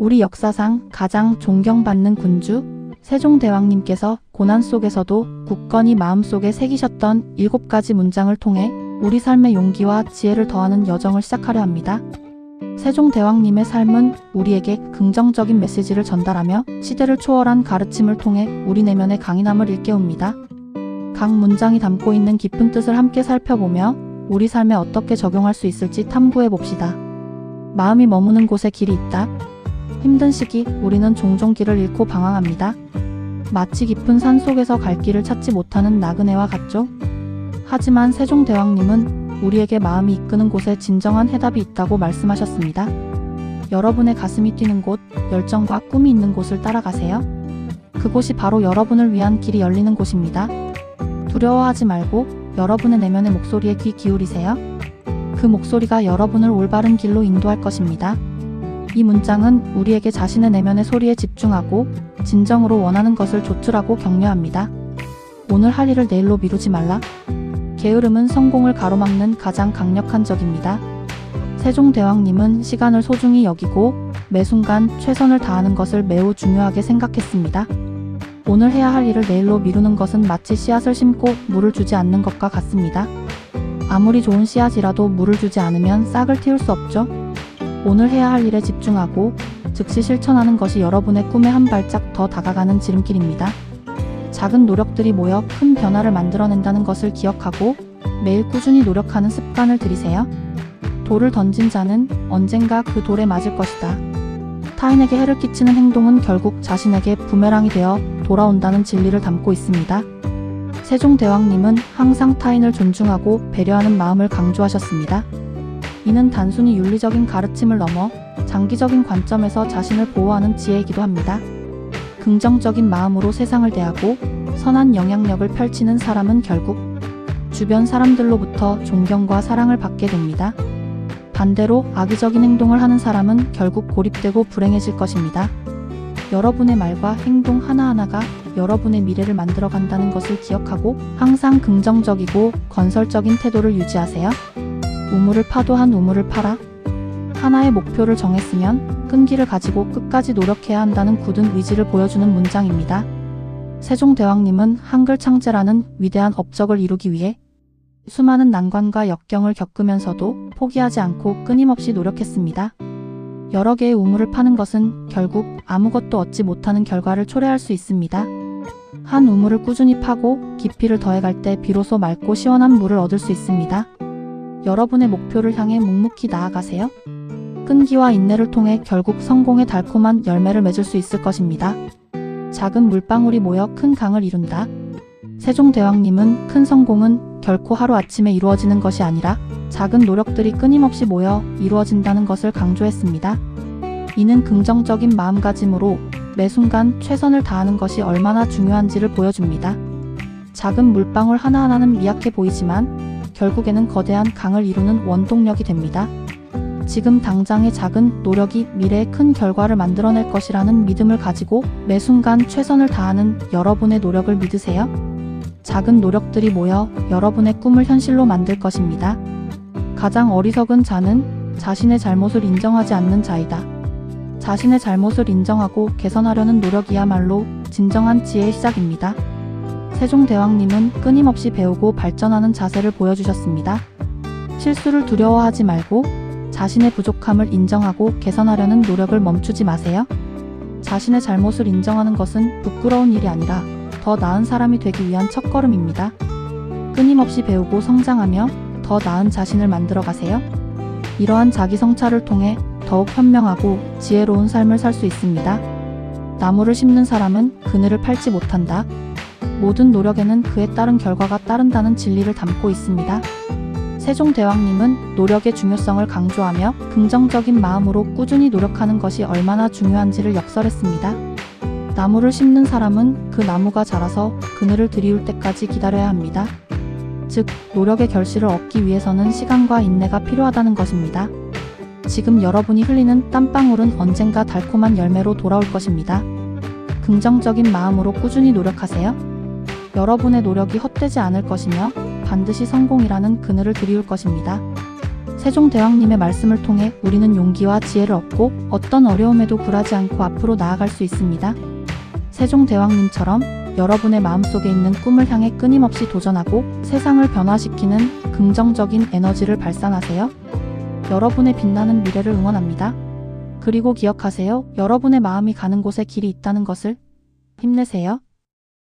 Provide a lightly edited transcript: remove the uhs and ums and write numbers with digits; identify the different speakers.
Speaker 1: 우리 역사상 가장 존경받는 군주 세종대왕님께서 고난 속에서도 굳건히 마음속에 새기셨던 7가지 문장을 통해 우리 삶의 용기와 지혜를 더하는 여정을 시작하려 합니다. 세종대왕님의 삶은 우리에게 긍정적인 메시지를 전달하며 시대를 초월한 가르침을 통해 우리 내면의 강인함을 일깨웁니다. 각 문장이 담고 있는 깊은 뜻을 함께 살펴보며 우리 삶에 어떻게 적용할 수 있을지 탐구해 봅시다. 마음이 머무는 곳에 길이 있다. 힘든 시기 우리는 종종 길을 잃고 방황합니다. 마치 깊은 산 속에서 갈 길을 찾지 못하는 나그네와 같죠? 하지만 세종대왕님은 우리에게 마음이 이끄는 곳에 진정한 해답이 있다고 말씀하셨습니다. 여러분의 가슴이 뛰는 곳, 열정과 꿈이 있는 곳을 따라가세요. 그곳이 바로 여러분을 위한 길이 열리는 곳입니다. 두려워하지 말고 여러분의 내면의 목소리에 귀 기울이세요. 그 목소리가 여러분을 올바른 길로 인도할 것입니다. 이 문장은 우리에게 자신의 내면의 소리에 집중하고 진정으로 원하는 것을 조출하고 격려합니다. 오늘 할 일을 내일로 미루지 말라. 게으름은 성공을 가로막는 가장 강력한 적입니다. 세종대왕님은 시간을 소중히 여기고 매 순간 최선을 다하는 것을 매우 중요하게 생각했습니다. 오늘 해야 할 일을 내일로 미루는 것은 마치 씨앗을 심고 물을 주지 않는 것과 같습니다. 아무리 좋은 씨앗이라도 물을 주지 않으면 싹을 틔울 수 없죠. 오늘 해야 할 일에 집중하고 즉시 실천하는 것이 여러분의 꿈에 한 발짝 더 다가가는 지름길입니다. 작은 노력들이 모여 큰 변화를 만들어낸다는 것을 기억하고 매일 꾸준히 노력하는 습관을 들이세요. 돌을 던진 자는 언젠가 그 돌에 맞을 것이다. 타인에게 해를 끼치는 행동은 결국 자신에게 부메랑이 되어 돌아온다는 진리를 담고 있습니다. 세종대왕님은 항상 타인을 존중하고 배려하는 마음을 강조하셨습니다. 이는 단순히 윤리적인 가르침을 넘어 장기적인 관점에서 자신을 보호하는 지혜이기도 합니다. 긍정적인 마음으로 세상을 대하고 선한 영향력을 펼치는 사람은 결국 주변 사람들로부터 존경과 사랑을 받게 됩니다. 반대로 악의적인 행동을 하는 사람은 결국 고립되고 불행해질 것입니다. 여러분의 말과 행동 하나하나가 여러분의 미래를 만들어 간다는 것을 기억하고 항상 긍정적이고 건설적인 태도를 유지하세요. 우물을 파도 한 우물을 파라. 하나의 목표를 정했으면 끈기를 가지고 끝까지 노력해야 한다는 굳은 의지를 보여주는 문장입니다. 세종대왕님은 한글 창제라는 위대한 업적을 이루기 위해 수많은 난관과 역경을 겪으면서도 포기하지 않고 끊임없이 노력했습니다. 여러 개의 우물을 파는 것은 결국 아무것도 얻지 못하는 결과를 초래할 수 있습니다. 한 우물을 꾸준히 파고 깊이를 더해갈 때 비로소 맑고 시원한 물을 얻을 수 있습니다. 여러분의 목표를 향해 묵묵히 나아가세요. 끈기와 인내를 통해 결국 성공의 달콤한 열매를 맺을 수 있을 것입니다. 작은 물방울이 모여 큰 강을 이룬다. 세종대왕님은 큰 성공은 결코 하루아침에 이루어지는 것이 아니라 작은 노력들이 끊임없이 모여 이루어진다는 것을 강조했습니다. 이는 긍정적인 마음가짐으로 매 순간 최선을 다하는 것이 얼마나 중요한지를 보여줍니다. 작은 물방울 하나하나는 미약해 보이지만 결국에는 거대한 강을 이루는 원동력이 됩니다. 지금 당장의 작은 노력이 미래에 큰 결과를 만들어낼 것이라는 믿음을 가지고 매 순간 최선을 다하는 여러분의 노력을 믿으세요. 작은 노력들이 모여 여러분의 꿈을 현실로 만들 것입니다. 가장 어리석은 자는 자신의 잘못을 인정하지 않는 자이다. 자신의 잘못을 인정하고 개선하려는 노력이야말로 진정한 지혜의 시작입니다. 세종대왕님은 끊임없이 배우고 발전하는 자세를 보여주셨습니다. 실수를 두려워하지 말고 자신의 부족함을 인정하고 개선하려는 노력을 멈추지 마세요. 자신의 잘못을 인정하는 것은 부끄러운 일이 아니라 더 나은 사람이 되기 위한 첫걸음입니다. 끊임없이 배우고 성장하며 더 나은 자신을 만들어 가세요. 이러한 자기 성찰을 통해 더욱 현명하고 지혜로운 삶을 살 수 있습니다. 나무를 심는 사람은 그늘을 팔지 못한다. 모든 노력에는 그에 따른 결과가 따른다는 진리를 담고 있습니다. 세종대왕님은 노력의 중요성을 강조하며 긍정적인 마음으로 꾸준히 노력하는 것이 얼마나 중요한지를 역설했습니다. 나무를 심는 사람은 그 나무가 자라서 그늘을 들이울 때까지 기다려야 합니다. 즉, 노력의 결실을 얻기 위해서는 시간과 인내가 필요하다는 것입니다. 지금 여러분이 흘리는 땀방울은 언젠가 달콤한 열매로 돌아올 것입니다. 긍정적인 마음으로 꾸준히 노력하세요. 여러분의 노력이 헛되지 않을 것이며 반드시 성공이라는 그늘을 들이울 것입니다. 세종대왕님의 말씀을 통해 우리는 용기와 지혜를 얻고 어떤 어려움에도 굴하지 않고 앞으로 나아갈 수 있습니다. 세종대왕님처럼 여러분의 마음속에 있는 꿈을 향해 끊임없이 도전하고 세상을 변화시키는 긍정적인 에너지를 발산하세요. 여러분의 빛나는 미래를 응원합니다. 그리고 기억하세요. 여러분의 마음이 가는 곳에 길이 있다는 것을. 힘내세요.